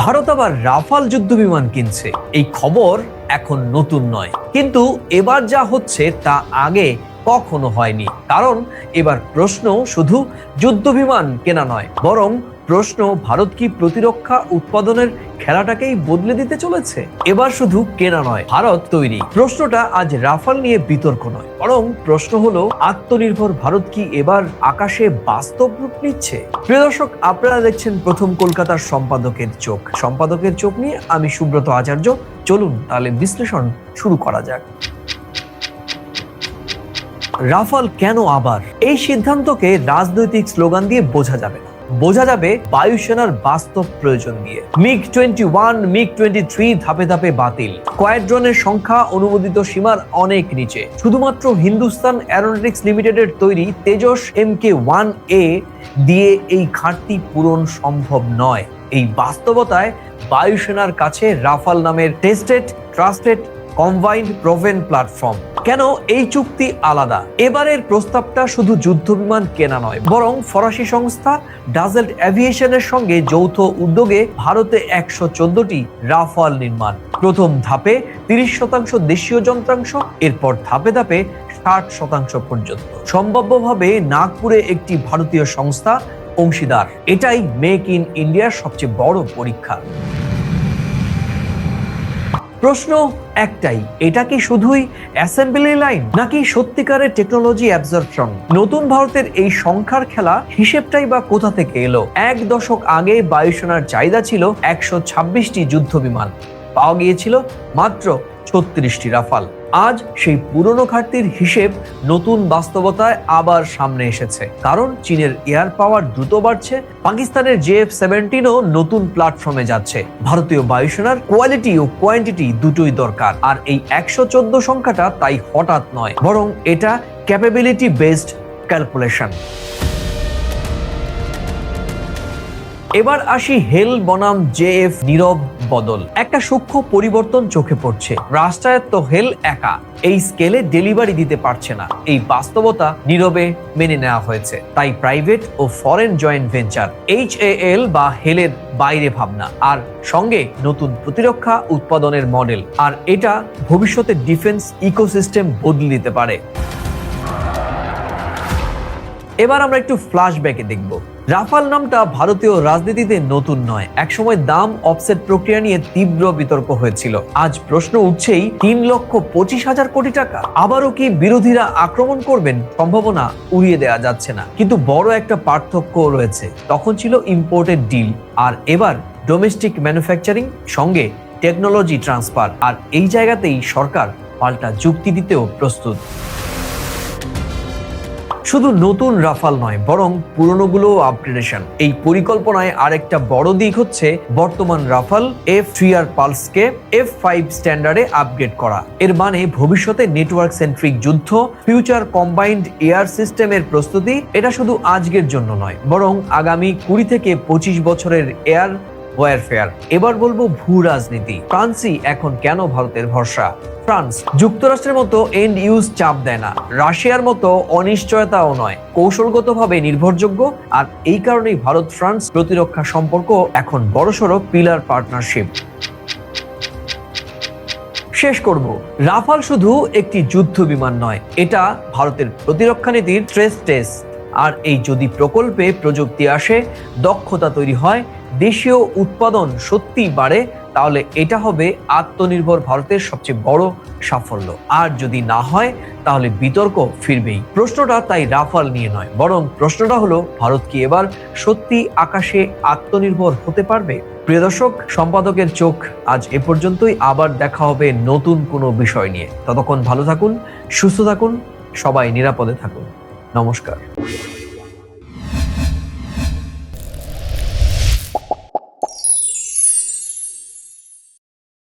ভারত আবার রাফাল যুদ্ধ বিমান কিনছে, এই খবর এখন নতুন নয়, কিন্তু এবার যা হচ্ছে তা আগে কখনো হয়নি। কারণ এবার প্রশ্ন শুধু যুদ্ধ বিমান কেনা নয়, বরং প্রশ্ন ভারত কি প্রতিরক্ষা উৎপাদনের খেলাটাকেই বদলে দিতে চলেছে। এবার শুধু কেনা নয়, ভারত তৈরি। প্রশ্নটা আজ রাফাল নিয়ে বিতর্ক নয়, বরং প্রশ্ন হলো আত্মনির্ভর ভারত কি এবার আকাশে বাস্তব রূপ নিচ্ছে। প্রিয় দর্শক, আপনারা দেখছেন প্রথম কলকাতার সম্পাদকের চোখ। সম্পাদকের চোখ নিয়ে আমি সুব্রত আচার্য। চলুন তাহলে বিশ্লেষণ শুরু করা যাক। রাফাল কেন আবার? এই সিদ্ধান্তকে রাজনৈতিক স্লোগান দিয়ে বোঝা যাবে না, বোঝা যাবে বায়ুসেনার বাস্তব প্রয়োজন দিয়ে। MiG-21, MiG-23 ধাপে ধাপে বাতিল, স্কোয়াড্রনের সংখ্যা অনুমোদিত সীমার অনেক নিচে। শুধুমাত্র হিন্দুস্তান এরোনটিক্স লিমিটেডের তৈরি তেজস Mk-1A দিয়ে এই ঘাটতি পূরণ সম্ভব নয়। এই বাস্তবতায় বায়ুসেনার কাছে রাফাল নামের tested, trusted, combined, proven platform. কেন এই চুক্তি আলাদা? এবারের প্রস্তাবটা শুধু যুদ্ধ বিমান কেনা নয়, বরং ফরাসি সংস্থা ডাজেল্ট এভিয়েশনের সঙ্গে যৌথ উদ্যোগে ভারতে 114টি রাফাল নির্মাণ। প্রথম ধাপে 30% দেশীয় যন্ত্রাংশ, এরপর ধাপে ধাপে 60% পর্যন্ত। সম্ভাব্যভাবে নাগপুরে একটি ভারতীয় সংস্থা অংশীদার। এটাই মেক ইন ইন্ডিয়ার সবচেয়ে বড় পরীক্ষা। প্রশ্ন একটাই, এটা কি শুধুই অ্যাসেম্বলি লাইন, নাকি সত্যিকারের টেকনোলজি অ্যাবজর্পশন? নতুন ভারতের এই সংখ্যার খেলা হিসেবটাই বা কোথা থেকে এলো? 1 দশক আগে বায়ুসেনার চাহিদা ছিল 126টি যুদ্ধ বিমান, পাওয়া গিয়েছিল মাত্র 36টি রাফাল। আজ সেই পুরনো ঘাটতির হিসেব নতুন বাস্তবতায় আবার সামনে এসেছে। কারণ চীনের এয়ার পাওয়ার দ্রুত বাড়ছে, পাকিস্তানের JF-17ও নতুন প্ল্যাটফর্মে যাচ্ছে। ভারতীয় বায়ুসেনার কোয়ালিটি ও কোয়ান্টিটি দুটোই দরকার। আর এই 114 সংখ্যাটা তাই হঠাৎ নয়, বরং এটা ক্যাপাবিলিটি বেসড ক্যালকুলেশন। এবার আসি হেল বনাম JF নীরব বদল। একটা সূক্ষ্ম পরিবর্তন চোখে পড়ছে। রাষ্ট্রায়ত্ত হেল একা এই স্কেলে ডেলিভারি দিতে পারছে না, এই বাস্তবতা নীরবে মেনে নেওয়া হয়েছে। তাই প্রাইভেট ও ফরেন জয়েন্ট ভেঞ্চার HAL বা হেলের বাইরে ভাবনা, আর সঙ্গে নতুন প্রতিরক্ষা উৎপাদনের মডেল। আর এটা ভবিষ্যতে ডিফেন্স ইকোসিস্টেম বদলে দিতে পারে। এবার আমরা একটু ফ্ল্যাশব্যাকে দেখব। রাফাল নামটা ভারতীয় রাজনীতিতে নতুন নয়। একসময় দাম অফসেট প্রক্রিয়া নিয়ে তীব্র বিতর্ক হয়েছিল। আজ প্রশ্ন উঠছেই 3,25,000 কোটি টাকা। আবারও কি বিরোধীরা আক্রমণ করবেন? সম্ভাবনা উড়িয়ে দেওয়া যাচ্ছে না, কিন্তু বড় একটা পার্থক্য রয়েছে। তখন ছিল ইম্পোর্টেড ডিল, আর এবার ডোমেস্টিক ম্যানুফ্যাকচারিং সঙ্গে টেকনোলজি ট্রান্সফার। আর এই জায়গাতেই সরকার পাল্টা যুক্তি দিতেও প্রস্তুত। শুধু নতুন রাফাল নয়, বরং পুরনোগুলো আপগ্রেডেশন। এই পরিকল্পনায় আরেকটা বড় দিক হচ্ছে বর্তমান রাফাল F3R পালসকে F5 স্ট্যান্ডার্ডে আপগ্রেড করা। এর মানে ভবিষ্যতে নেটওয়ার্ক সেন্ট্রিক যুদ্ধ, ফিউচার কম্বাইন্ড এয়ার সিস্টেমের প্রস্তুতি। এটা শুধু আজকের জন্য নয়, বরং আগামী 20 থেকে 25 বছরের এয়ার ওয়ারফেয়ার। এবার বলবো ভূ রাজনীতি। ফ্রান্সই এখন কেন ভারতের ভরসা? ফ্রান্স যুক্তরাষ্ট্রের মতো এন্ড ইউজ চাপ দেয় না, রাশিয়ার মতো অনিশ্চয়তাও নয়, কৌশলগতভাবে নির্ভরযোগ্য। আর এই কারণেই ভারত ফ্রান্স প্রতিরক্ষা সম্পর্ক এখন বড়সড় পিলার পার্টনারশিপ। শেষ করব, রাফাল শুধু একটি যুদ্ধ বিমান নয়, এটা ভারতের প্রতিরক্ষা নীতির স্ট্রেস টেস্ট। আর এই যদি প্রকল্পে প্রযুক্তি আসে, দক্ষতা তৈরি হয়, দেশীয় উৎপাদন সত্যি বাড়ে, তাহলে এটা হবে আত্মনির্ভর ভারতের সবচেয়ে বড় সাফল্য। আর যদি না হয়, তাহলে বিতর্ক ফিরবেই। প্রশ্নটা তাই রাফাল নিয়ে নয়, বরং প্রশ্নটা হলো ভারত কি এবার সত্যি আকাশে আত্মনির্ভর হতে পারবে? প্রিয় দর্শক, সম্পাদকের চোখ আজ এ পর্যন্তই। আবার দেখা হবে নতুন কোনো বিষয় নিয়ে। ততক্ষণ ভালো থাকুন, সুস্থ থাকুন, সবাই নিরাপদে থাকুন। নমস্কার।